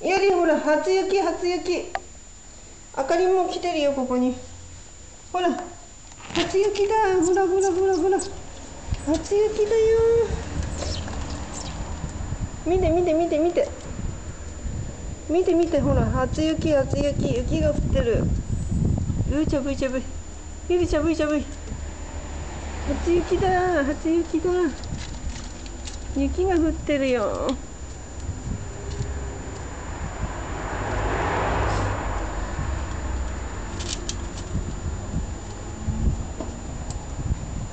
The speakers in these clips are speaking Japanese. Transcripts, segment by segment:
やりほら、初雪、初雪。あかりも来てるよ、ここに。ほら、初雪だ。ほらほらほらほら。初雪だよ。見て見て見て見て。見て見て、ほら、初雪、初雪。雪が降ってる。うちゃぶいちゃぶい。ゆりちゃぶいちゃぶい。初雪だ、初雪だ。雪が降ってるよ。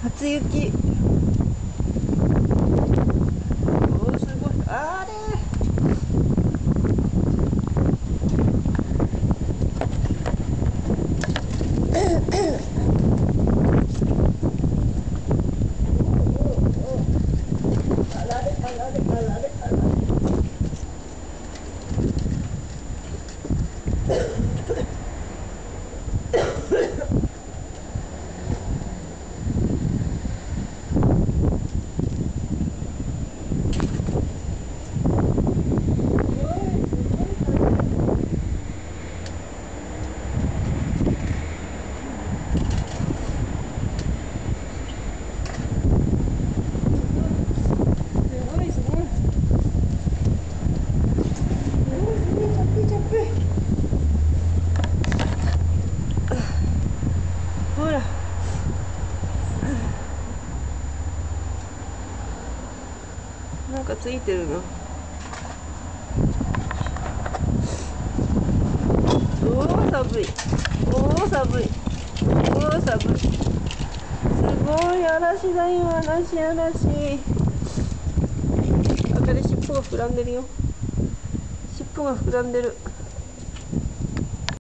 初雪。おお、すごい。あれ。ほら、なんかついてるの。おお、寒い。おお、寒い。おお、寒い。すごい嵐だよ、嵐、嵐。あかり尻尾が膨らんでるよ。尻尾が膨らんでる。